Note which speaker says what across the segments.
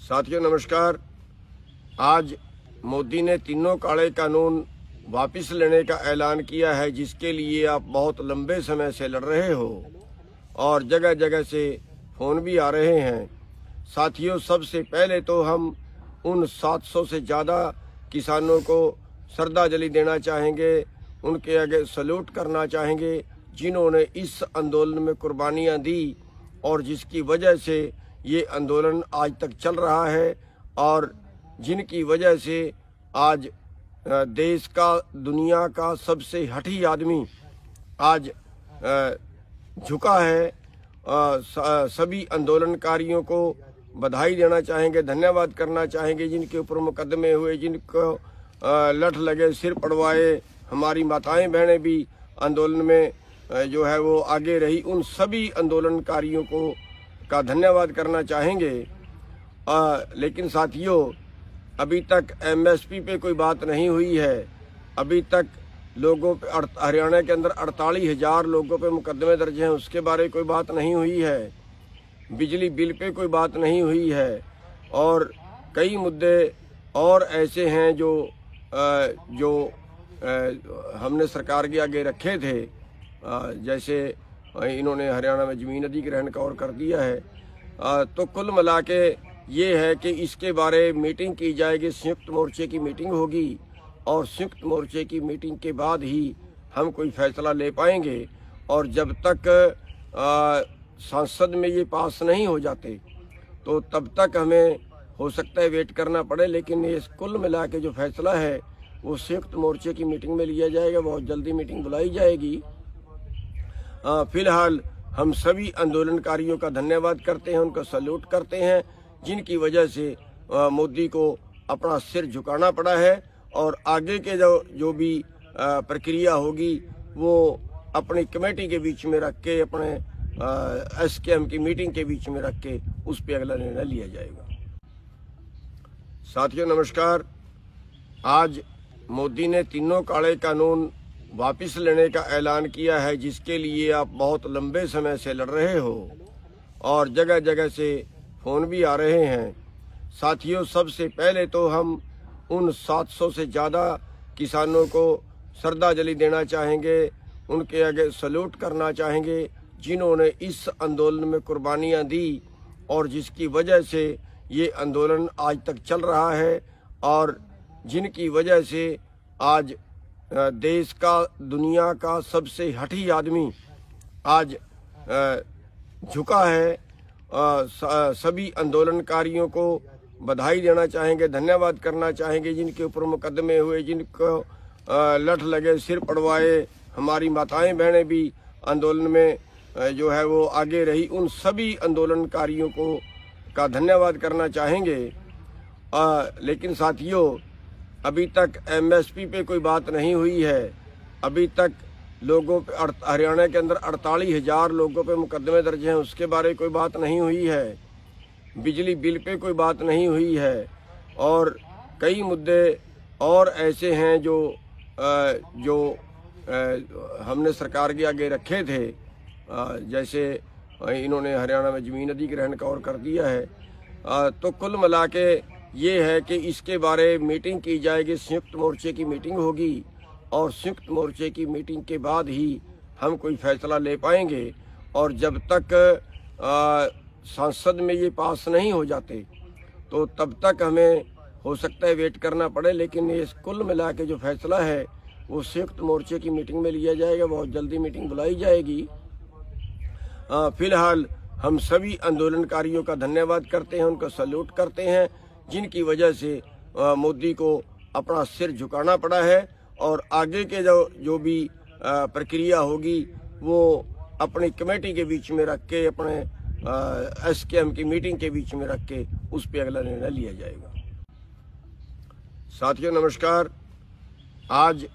Speaker 1: साथियों नमस्कार। आज मोदी ने तीनों काले कानून वापस लेने का ऐलान किया है, जिसके लिए आप बहुत लंबे समय से लड़ रहे हो और जगह जगह से फ़ोन भी आ रहे हैं। साथियों, सबसे पहले तो हम उन 700 से ज़्यादा किसानों को श्रद्धांजलि देना चाहेंगे, उनके आगे सल्यूट करना चाहेंगे, जिन्होंने इस आंदोलन में कुर्बानियाँ दी और जिसकी वजह से ये आंदोलन आज तक चल रहा है और जिनकी वजह से आज देश का, दुनिया का सबसे हठी आदमी आज झुका है। सभी आंदोलनकारियों को बधाई देना चाहेंगे, धन्यवाद करना चाहेंगे, जिनके ऊपर मुकदमे हुए, जिनको लठ लगे, सिर पड़वाए, हमारी माताएं बहनें भी आंदोलन में जो है वो आगे रही, उन सभी आंदोलनकारियों को का धन्यवाद करना चाहेंगे। लेकिन साथियों, अभी तक एमएसपी पे कोई बात नहीं हुई है। अभी तक लोगों पे हरियाणा के अंदर 48,000 लोगों पे मुकदमे दर्ज हैं, उसके बारे में कोई बात नहीं हुई है। बिजली बिल पे कोई बात नहीं हुई है और कई मुद्दे और ऐसे हैं जो हमने सरकार के आगे रखे थे। जैसे इन्होंने हरियाणा में ज़मीन अधिग्रहण का और कर दिया है। तो कुल मिला के ये है कि इसके बारे मीटिंग की जाएगी, संयुक्त मोर्चे की मीटिंग होगी और संयुक्त मोर्चे की मीटिंग के बाद ही हम कोई फैसला ले पाएंगे। और जब तक संसद में ये पास नहीं हो जाते तो तब तक हमें हो सकता है वेट करना पड़े, लेकिन ये कुल मिला के जो फैसला है वो संयुक्त मोर्चे की मीटिंग में लिया जाएगा। बहुत जल्दी मीटिंग बुलाई जाएगी। फिलहाल हम सभी आंदोलनकारियों का धन्यवाद करते हैं, उनका सल्यूट करते हैं, जिनकी वजह से मोदी को अपना सिर झुकाना पड़ा है और आगे के जो भी प्रक्रिया होगी वो अपनी कमेटी के बीच में रख के, अपने एसकेएम की मीटिंग के बीच में रख के उस पर अगला निर्णय लिया जाएगा। साथियों नमस्कार। आज मोदी ने तीनों काले कानून वापस लेने का ऐलान किया है, जिसके लिए आप बहुत लंबे समय से लड़ रहे हो और जगह जगह से फ़ोन भी आ रहे हैं। साथियों, सबसे पहले तो हम उन 700 से ज़्यादा किसानों को श्रद्धांजलि देना चाहेंगे, उनके आगे सल्यूट करना चाहेंगे, जिन्होंने इस आंदोलन में कुर्बानियाँ दी और जिसकी वजह से ये आंदोलन आज तक चल रहा है और जिनकी वजह से आज देश का, दुनिया का सबसे हठी आदमी आज झुका है। सभी आंदोलनकारियों को बधाई देना चाहेंगे, धन्यवाद करना चाहेंगे, जिनके ऊपर मुकदमे हुए, जिनको लठ लगे, सिर पड़वाए, हमारी माताएं बहनें भी आंदोलन में जो है वो आगे रही, उन सभी आंदोलनकारियों को का धन्यवाद करना चाहेंगे। लेकिन साथियों, अभी तक एमएसपी पे कोई बात नहीं हुई है। अभी तक लोगों पे हरियाणा के अंदर 48,000 लोगों पे मुकदमे दर्ज हैं, उसके बारे में कोई बात नहीं हुई है। बिजली बिल पे कोई बात नहीं हुई है और कई मुद्दे और ऐसे हैं जो हमने सरकार के आगे रखे थे। जैसे इन्होंने हरियाणा में ज़मीन अधिग्रहण का और कर दिया है। तो कुल मिला के ये है कि इसके बारे मीटिंग की जाएगी, संयुक्त मोर्चे की मीटिंग होगी और संयुक्त मोर्चे की मीटिंग के बाद ही हम कोई फैसला ले पाएंगे। और जब तक संसद में ये पास नहीं हो जाते तो तब तक हमें हो सकता है वेट करना पड़े, लेकिन ये कुल मिला के जो फैसला है वो संयुक्त मोर्चे की मीटिंग में लिया जाएगा। बहुत जल्दी मीटिंग बुलाई जाएगी। फिलहाल हम सभी आंदोलनकारियों का धन्यवाद करते हैं, उनका सल्यूट करते हैं, जिनकी वजह से मोदी को अपना सिर झुकाना पड़ा है और आगे के जो भी प्रक्रिया होगी वो अपनी कमेटी के बीच में रख के, अपने एसकेएम की मीटिंग के बीच में रख के उस पर अगला निर्णय लिया जाएगा। साथियों नमस्कार। आज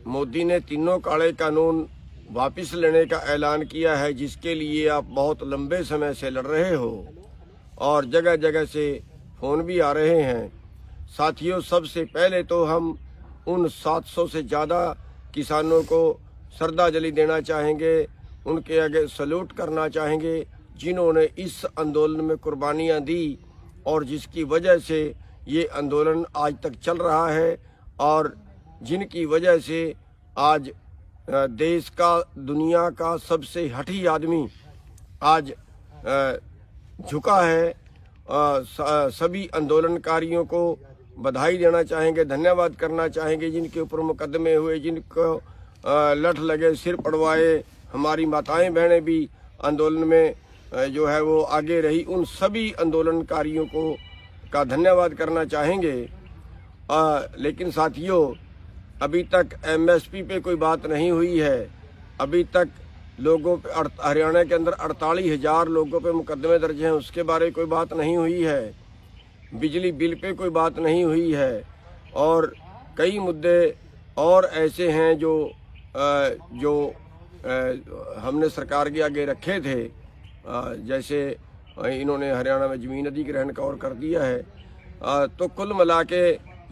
Speaker 1: मोदी ने तीनों काले कानून वापस लेने का ऐलान किया है, जिसके लिए आप बहुत लंबे समय से लड़ रहे हो और जगह जगह से फ़ोन भी आ रहे हैं। साथियों, सबसे पहले तो हम उन 700 से ज़्यादा किसानों को श्रद्धांजलि देना चाहेंगे, उनके आगे सल्यूट करना चाहेंगे, जिन्होंने इस आंदोलन में कुर्बानियाँ दी और जिसकी वजह से ये आंदोलन आज तक चल रहा है और जिनकी वजह से आज देश का, दुनिया का सबसे हठी आदमी आज झुका है। सभी आंदोलनकारियों को बधाई देना चाहेंगे, धन्यवाद करना चाहेंगे, जिनके ऊपर मुकदमे हुए, जिनको लठ लगे, सिर पड़वाए, हमारी माताएं बहनें भी आंदोलन में जो है वो आगे रही, उन सभी आंदोलनकारियों को का धन्यवाद करना चाहेंगे। लेकिन साथियों, अभी तक एमएसपी पे कोई बात नहीं हुई है। अभी तक लोगों पे, हरियाणा के अंदर 48,000 लोगों पे मुकदमे दर्ज हैं, उसके बारे में कोई बात नहीं हुई है। बिजली बिल पे कोई बात नहीं हुई है और कई मुद्दे और ऐसे हैं जो हमने सरकार के आगे रखे थे। जैसे इन्होंने हरियाणा में जमीन अधिग्रहण का और कर दिया है। तो कुल मिला के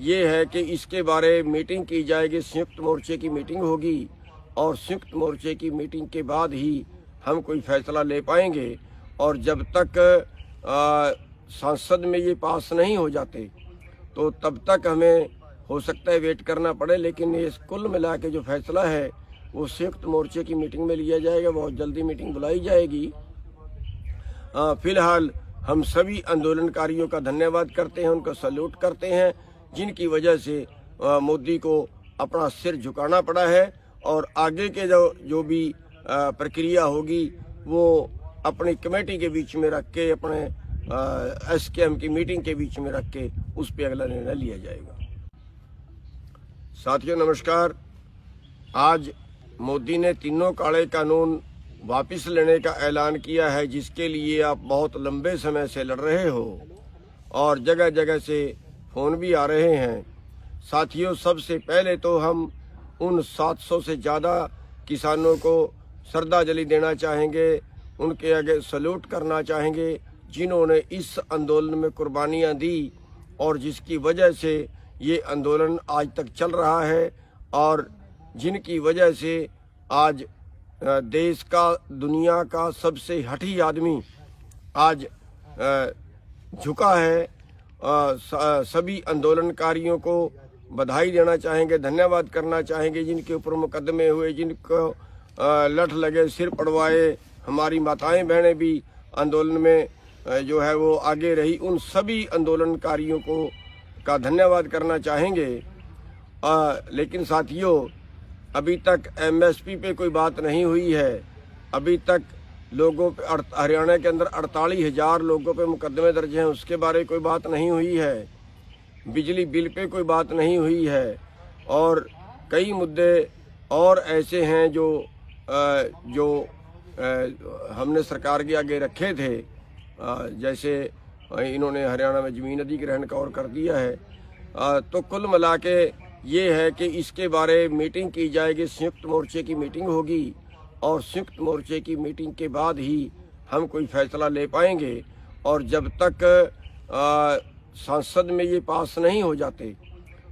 Speaker 1: ये है कि इसके बारे मीटिंग की जाएगी, संयुक्त मोर्चे की मीटिंग होगी और संयुक्त मोर्चे की मीटिंग के बाद ही हम कोई फैसला ले पाएंगे। और जब तक संसद में ये पास नहीं हो जाते तो तब तक हमें हो सकता है वेट करना पड़े। लेकिन ये कुल मिला के जो फैसला है वो संयुक्त मोर्चे की मीटिंग में लिया जाएगा, बहुत जल्दी मीटिंग बुलाई जाएगी। फिलहाल हम सभी आंदोलनकारियों का धन्यवाद करते हैं, उनको सैल्यूट करते हैं, जिनकी वजह से मोदी को अपना सिर झुकाना पड़ा है और आगे के जो भी प्रक्रिया होगी वो अपनी कमेटी के बीच में रख के, अपने एसकेएम की मीटिंग के बीच में रख के उस पर अगला निर्णय लिया जाएगा। साथियों नमस्कार। आज मोदी ने तीनों काले कानून वापस लेने का ऐलान किया है, जिसके लिए आप बहुत लंबे समय से लड़ रहे हो और जगह जगह से फोन भी आ रहे हैं। साथियों, सबसे पहले तो हम उन 700 से ज़्यादा किसानों को श्रद्धांजलि देना चाहेंगे, उनके आगे सैल्यूट करना चाहेंगे, जिन्होंने इस आंदोलन में कुर्बानियाँ दी और जिसकी वजह से ये आंदोलन आज तक चल रहा है और जिनकी वजह से आज देश का, दुनिया का सबसे हठी आदमी आज झुका है। सभी आंदोलनकारियों को बधाई देना चाहेंगे, धन्यवाद करना चाहेंगे, जिनके ऊपर मुकदमे हुए, जिनको लठ लगे, सिर पड़वाए, हमारी माताएं बहनें भी आंदोलन में जो है वो आगे रही, उन सभी आंदोलनकारियों को का धन्यवाद करना चाहेंगे। लेकिन साथियों, अभी तक एमएसपी पे कोई बात नहीं हुई है। अभी तक लोगों पे, हरियाणा के अंदर 48,000 लोगों पे मुकदमे दर्ज हैं, उसके बारे में कोई बात नहीं हुई है। बिजली बिल पे कोई बात नहीं हुई है और कई मुद्दे और ऐसे हैं जो हमने सरकार के आगे रखे थे। जैसे इन्होंने हरियाणा में जमीन अधिग्रहण का और कर दिया है। तो कुल मिला के ये है कि इसके बारे मीटिंग की जाएगी, संयुक्त मोर्चे की मीटिंग होगी और संयुक्त मोर्चे की मीटिंग के बाद ही हम कोई फैसला ले पाएंगे। और जब तक संसद में ये पास नहीं हो जाते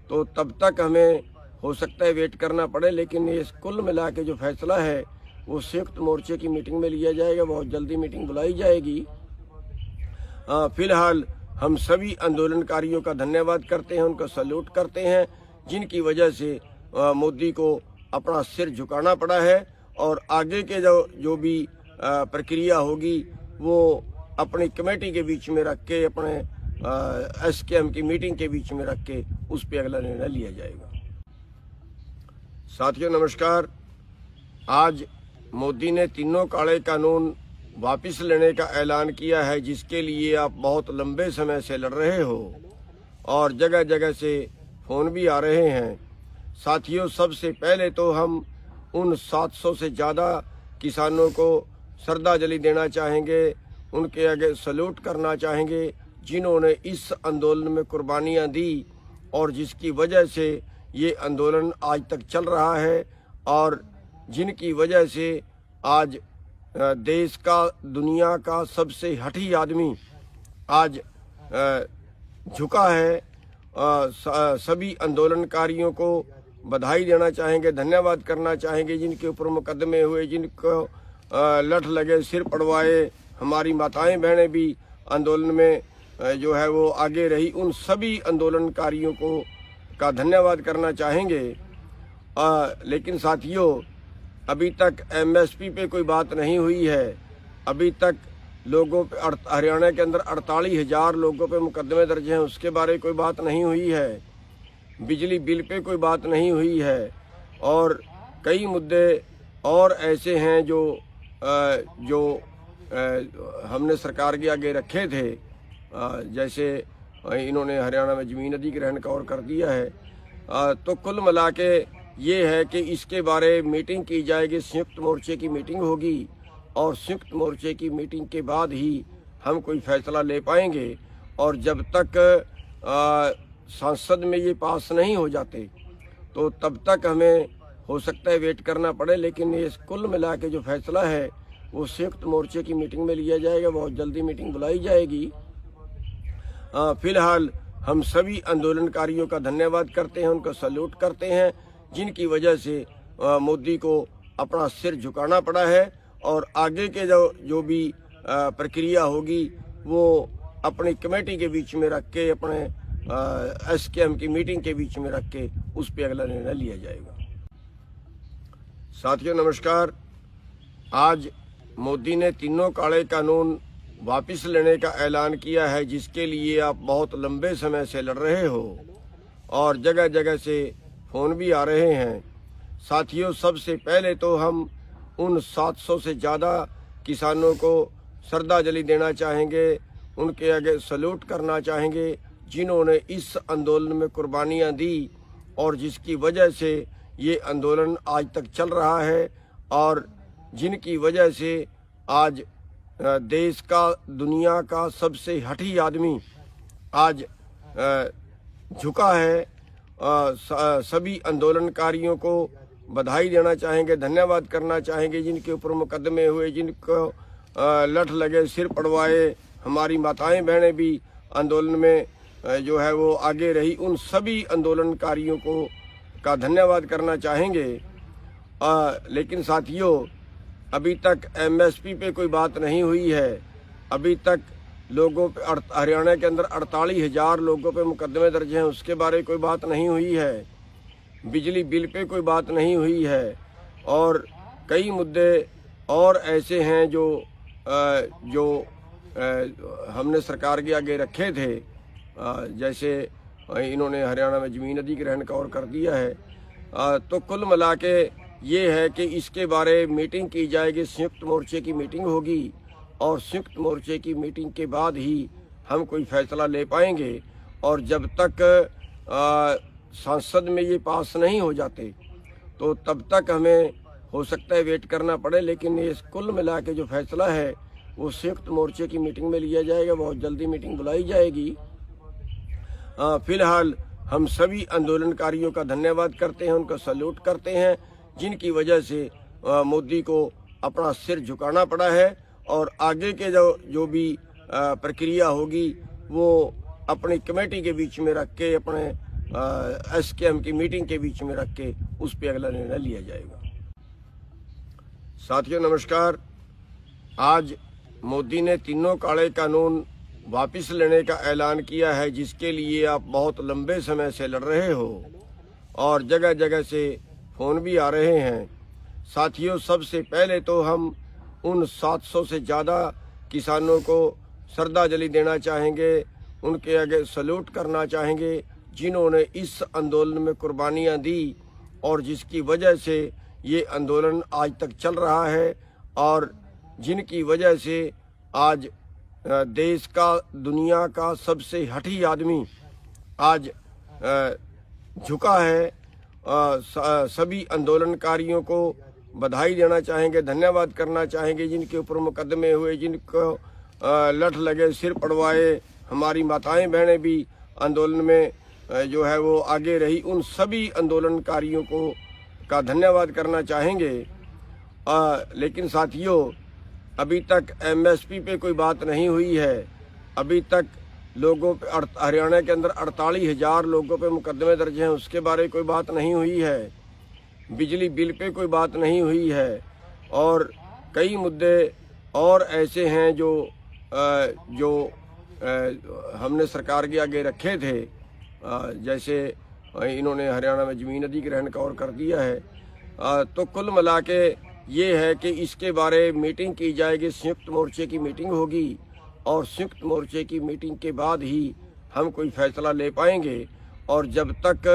Speaker 1: तो तब तक हमें हो सकता है वेट करना पड़े। लेकिन ये कुल मिला के जो फैसला है वो संयुक्त मोर्चे की मीटिंग में लिया जाएगा, बहुत जल्दी मीटिंग बुलाई जाएगी। फिलहाल हम सभी आंदोलनकारियों का धन्यवाद करते हैं, उनको सैल्यूट करते हैं, जिनकी वजह से मोदी को अपना सिर झुकाना पड़ा है और आगे के जो भी प्रक्रिया होगी वो अपनी कमेटी के बीच में रख के, अपने एसकेएम की मीटिंग के बीच में रख के उस पर अगला निर्णय लिया जाएगा। साथियों नमस्कार। आज मोदी ने तीनों काले कानून वापस लेने का ऐलान किया है, जिसके लिए आप बहुत लंबे समय से लड़ रहे हो और जगह जगह से फोन भी आ रहे हैं। साथियों, सबसे पहले तो हम उन 700 से ज़्यादा किसानों को श्रद्धांजलि देना चाहेंगे, उनके आगे सैल्यूट करना चाहेंगे, जिन्होंने इस आंदोलन में कुर्बानियाँ दी और जिसकी वजह से ये आंदोलन आज तक चल रहा है और जिनकी वजह से आज देश का, दुनिया का सबसे हठी आदमी आज झुका है। सभी आंदोलनकारियों को बधाई देना चाहेंगे, धन्यवाद करना चाहेंगे, जिनके ऊपर मुकदमे हुए, जिनको लठ लगे, सिर पड़वाए, हमारी माताएं बहनें भी आंदोलन में जो है वो आगे रही, उन सभी आंदोलनकारियों को का धन्यवाद करना चाहेंगे। लेकिन साथियों, अभी तक एमएसपी पे कोई बात नहीं हुई है। अभी तक लोगों पे हरियाणा के अंदर 48,000 लोगों पे मुकदमे दर्ज हैं, उसके बारे कोई बात नहीं हुई है। बिजली बिल पे कोई बात नहीं हुई है। और कई मुद्दे और ऐसे हैं जो हमने सरकार के आगे रखे थे। जैसे इन्होंने हरियाणा में ज़मीन अधिग्रहण का और कर दिया है। तो कुल मिला के ये है कि इसके बारे मीटिंग की जाएगी, संयुक्त मोर्चे की मीटिंग होगी और संयुक्त मोर्चे की मीटिंग के बाद ही हम कोई फैसला ले पाएंगे। और जब तक संसद में ये पास नहीं हो जाते तो तब तक हमें हो सकता है वेट करना पड़े। लेकिन ये कुल मिला के जो फैसला है वो संयुक्त मोर्चे की मीटिंग में लिया जाएगा। बहुत जल्दी मीटिंग बुलाई जाएगी। फिलहाल हम सभी आंदोलनकारियों का धन्यवाद करते हैं, उनका सैल्यूट करते हैं, जिनकी वजह से मोदी को अपना सिर झुकाना पड़ा है। और आगे के जो भी प्रक्रिया होगी वो अपनी कमेटी के बीच में रख के, अपने एसकेएम की मीटिंग के बीच में रख के उस पर अगला निर्णय लिया जाएगा। साथियों नमस्कार। आज मोदी ने तीनों काले कानून वापस लेने का ऐलान किया है, जिसके लिए आप बहुत लंबे समय से लड़ रहे हो और जगह जगह से फ़ोन भी आ रहे हैं। साथियों, सबसे पहले तो हम उन 700 से ज़्यादा किसानों को श्रद्धांजलि देना चाहेंगे, उनके आगे सैल्यूट करना चाहेंगे, जिन्होंने इस आंदोलन में कुर्बानियाँ दी और जिसकी वजह से ये आंदोलन आज तक चल रहा है और जिनकी वजह से आज देश का, दुनिया का सबसे हठी आदमी आज झुका है। सभी आंदोलनकारियों को बधाई देना चाहेंगे, धन्यवाद करना चाहेंगे, जिनके ऊपर मुकदमे हुए, जिनको लठ लगे, सिर पड़वाए, हमारी माताएं बहनें भी आंदोलन में जो है वो आगे रही, उन सभी आंदोलनकारियों को का धन्यवाद करना चाहेंगे। लेकिन साथियों, अभी तक एमएसपी पे कोई बात नहीं हुई है। अभी तक लोगों पे हरियाणा के अंदर 48,000 लोगों पे मुकदमे दर्ज हैं, उसके बारे कोई बात नहीं हुई है। बिजली बिल पे कोई बात नहीं हुई है। और कई मुद्दे और ऐसे हैं जो हमने सरकार के आगे रखे थे। जैसे इन्होंने हरियाणा में ज़मीन अधिग्रहण का और कर दिया है। तो कुल मिला के ये है कि इसके बारे मीटिंग की जाएगी, संयुक्त मोर्चे की मीटिंग होगी और संयुक्त मोर्चे की मीटिंग के बाद ही हम कोई फैसला ले पाएंगे। और जब तक संसद में ये पास नहीं हो जाते तो तब तक हमें हो सकता है वेट करना पड़े। लेकिन ये कुल मिला के जो फैसला है वो संयुक्त मोर्चे की मीटिंग में लिया जाएगा। बहुत जल्दी मीटिंग बुलाई जाएगी। फिलहाल हम सभी आंदोलनकारियों का धन्यवाद करते हैं, उनका सैल्यूट करते हैं, जिनकी वजह से मोदी को अपना सिर झुकाना पड़ा है। और आगे के जो भी प्रक्रिया होगी वो अपनी कमेटी के बीच में रख के, अपने एसकेएम की मीटिंग के बीच में रख के उस पर अगला निर्णय लिया जाएगा। साथियों नमस्कार। आज मोदी ने तीनों काले कानून वापस लेने का ऐलान किया है, जिसके लिए आप बहुत लंबे समय से लड़ रहे हो और जगह जगह से फ़ोन भी आ रहे हैं। साथियों, सबसे पहले तो हम उन 700 से ज़्यादा किसानों को श्रद्धांजलि देना चाहेंगे, उनके आगे सैल्यूट करना चाहेंगे, जिन्होंने इस आंदोलन में कुर्बानियाँ दी और जिसकी वजह से ये आंदोलन आज तक चल रहा है और जिनकी वजह से आज देश का, दुनिया का सबसे हठी आदमी आज झुका है। सभी आंदोलनकारियों को बधाई देना चाहेंगे, धन्यवाद करना चाहेंगे, जिनके ऊपर मुकदमे हुए, जिनको लठ लगे, सिर पड़वाए, हमारी माताएं बहनें भी आंदोलन में जो है वो आगे रही, उन सभी आंदोलनकारियों को का धन्यवाद करना चाहेंगे। लेकिन साथियों, अभी तक एमएसपी पे कोई बात नहीं हुई है। अभी तक लोगों पे हरियाणा के अंदर 48,000 लोगों पे मुकदमे दर्ज हैं, उसके बारे कोई बात नहीं हुई है। बिजली बिल पे कोई बात नहीं हुई है। और कई मुद्दे और ऐसे हैं जो हमने सरकार के आगे रखे थे, जैसे इन्होंने हरियाणा में ज़मीन अधिग्रहण का और कर दिया है, तो कुल मिला के ये है कि इसके बारे मीटिंग की जाएगी, संयुक्त मोर्चे की मीटिंग होगी और संयुक्त मोर्चे की मीटिंग के बाद ही हम कोई फैसला ले पाएंगे। और जब तक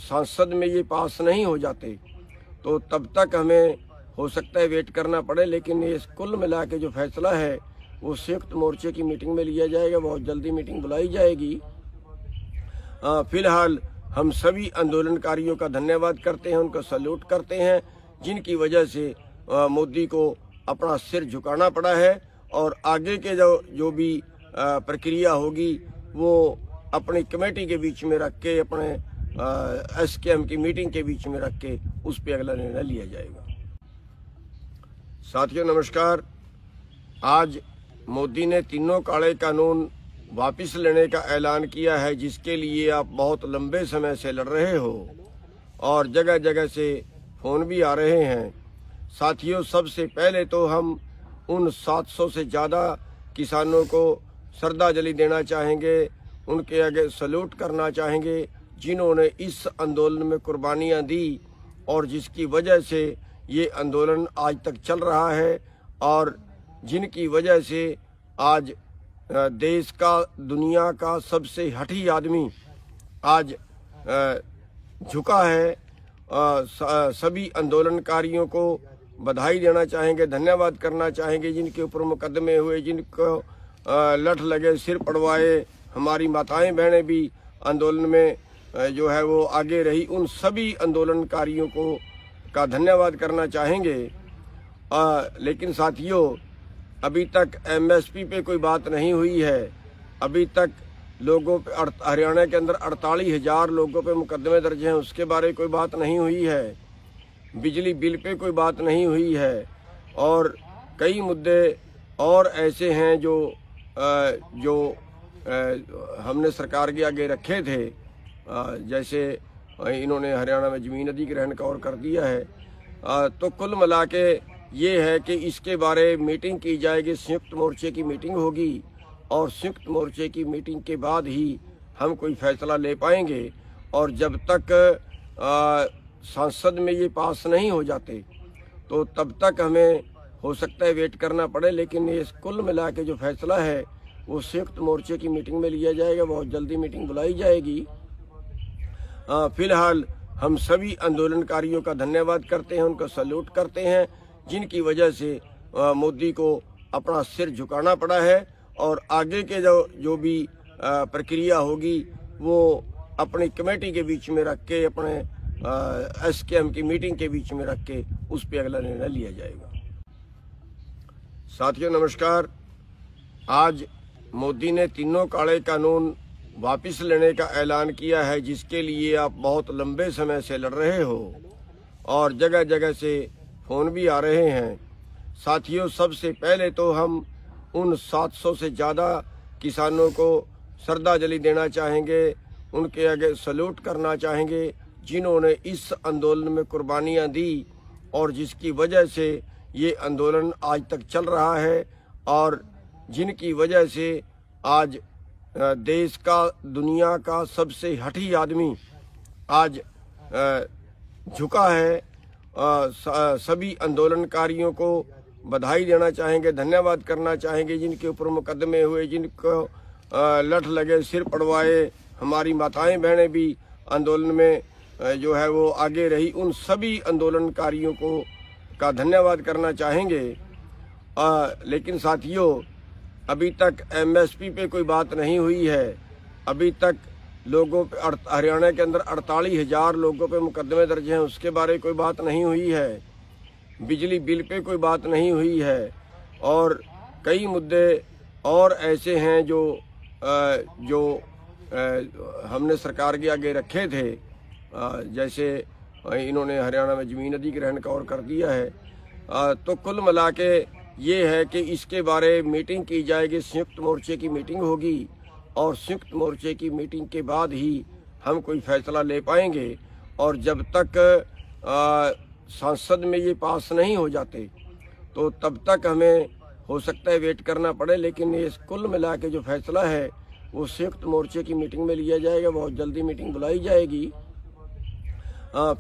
Speaker 1: संसद में ये पास नहीं हो जाते तो तब तक हमें हो सकता है वेट करना पड़े, लेकिन ये कुल मिला के जो फैसला है वो संयुक्त मोर्चे की मीटिंग में लिया जाएगा। बहुत जल्दी मीटिंग बुलाई जाएगी। फिलहाल हम सभी आंदोलनकारियों का धन्यवाद करते हैं, उनका सैल्यूट करते हैं, जिनकी वजह से मोदी को अपना सिर झुकाना पड़ा है। और आगे के जो भी प्रक्रिया होगी वो अपनी कमेटी के बीच में रख के, अपने एसकेएम की मीटिंग के बीच में रख के उस पर अगला निर्णय लिया जाएगा। साथियों नमस्कार। आज मोदी ने तीनों काले कानून वापस लेने का ऐलान किया है, जिसके लिए आप बहुत लंबे समय से लड़ रहे हो और जगह जगह से फ़ोन भी आ रहे हैं। साथियों, सबसे पहले तो हम उन 700 से ज़्यादा किसानों को श्रद्धांजलि देना चाहेंगे, उनके आगे सैल्यूट करना चाहेंगे, जिन्होंने इस आंदोलन में कुर्बानियाँ दी और जिसकी वजह से ये आंदोलन आज तक चल रहा है और जिनकी वजह से आज देश का, दुनिया का सबसे हठी आदमी आज झुका है। सभी आंदोलनकारियों को बधाई देना चाहेंगे, धन्यवाद करना चाहेंगे, जिनके ऊपर मुकदमे हुए, जिनको लठ लगे, सिर पड़वाए, हमारी माताएं बहनें भी आंदोलन में जो है वो आगे रही, उन सभी आंदोलनकारियों को का धन्यवाद करना चाहेंगे। लेकिन साथियों, अभी तक एमएसपी पे कोई बात नहीं हुई है। अभी तक लोगों पे, हरियाणा के अंदर 48,000 लोगों पे मुकदमे दर्ज हैं, उसके बारे कोई बात नहीं हुई है। बिजली बिल पे कोई बात नहीं हुई है और कई मुद्दे और ऐसे हैं जो हमने सरकार के आगे रखे थे, जैसे इन्होंने हरियाणा में ज़मीन अधिग्रहण का और कर दिया है। तो कुल मिला के ये है कि इसके बारे मीटिंग की जाएगी, संयुक्त मोर्चे की मीटिंग होगी और संयुक्त मोर्चे की मीटिंग के बाद ही हम कोई फैसला ले पाएंगे। और जब तक संसद में ये पास नहीं हो जाते तो तब तक हमें हो सकता है वेट करना पड़े, लेकिन ये कुल मिला के जो फैसला है वो संयुक्त मोर्चे की मीटिंग में लिया जाएगा। बहुत जल्दी मीटिंग बुलाई जाएगी। फिलहाल हम सभी आंदोलनकारियों का धन्यवाद करते हैं, उनका सैल्यूट करते हैं, जिनकी वजह से मोदी को अपना सिर झुकाना पड़ा है। और आगे के जो भी प्रक्रिया होगी वो अपनी कमेटी के बीच में रख के, अपने एसकेएम की मीटिंग के बीच में रख के उस पर अगला निर्णय लिया जाएगा। साथियों नमस्कार। आज मोदी ने तीनों काले कानून वापस लेने का ऐलान किया है, जिसके लिए आप बहुत लंबे समय से लड़ रहे हो और जगह जगह से फ़ोन भी आ रहे हैं। साथियों, सबसे पहले तो हम उन 700 से ज़्यादा किसानों को श्रद्धांजलि देना चाहेंगे, उनके आगे सैल्यूट करना चाहेंगे, जिन्होंने इस आंदोलन में कुर्बानियाँ दी और जिसकी वजह से ये आंदोलन आज तक चल रहा है और जिनकी वजह से आज देश का, दुनिया का सबसे हठी आदमी आज झुका है। सभी आंदोलनकारियों को बधाई देना चाहेंगे, धन्यवाद करना चाहेंगे, जिनके ऊपर मुकदमे हुए, जिनको लठ लगे, सिर पड़वाए, हमारी माताएं बहनें भी आंदोलन में जो है वो आगे रही, उन सभी आंदोलनकारियों को का धन्यवाद करना चाहेंगे। लेकिन साथियों, अभी तक एमएसपी पे कोई बात नहीं हुई है। अभी तक लोगों पे, हरियाणा के अंदर 48,000 लोगों पे मुकदमे दर्ज हैं, उसके बारे कोई बात नहीं हुई है। बिजली बिल पे कोई बात नहीं हुई है और कई मुद्दे और ऐसे हैं जो हमने सरकार के आगे रखे थे, जैसे इन्होंने हरियाणा में ज़मीन अधिग्रहण का और कर दिया है। तो कुल मिला के ये है कि इसके बारे मीटिंग की जाएगी, संयुक्त मोर्चे की मीटिंग होगी और संयुक्त मोर्चे की मीटिंग के बाद ही हम कोई फैसला ले पाएंगे। और जब तक संसद में ये पास नहीं हो जाते तो तब तक हमें हो सकता है वेट करना पड़े, लेकिन ये कुल मिला के जो फैसला है वो संयुक्त मोर्चे की मीटिंग में लिया जाएगा। बहुत जल्दी मीटिंग बुलाई जाएगी।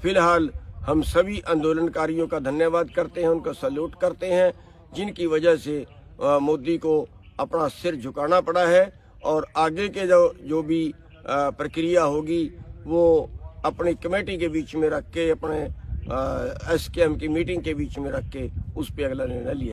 Speaker 1: फिलहाल हम सभी आंदोलनकारियों का धन्यवाद करते हैं, उनका सैल्यूट करते हैं, जिनकी वजह से मोदी को अपना सिर झुकाना पड़ा है। और आगे के जो भी प्रक्रिया होगी वो अपनी कमेटी के बीच में रख के, अपने SKM की मीटिंग के बीच में रख के उस पर अगला निर्णय लिया।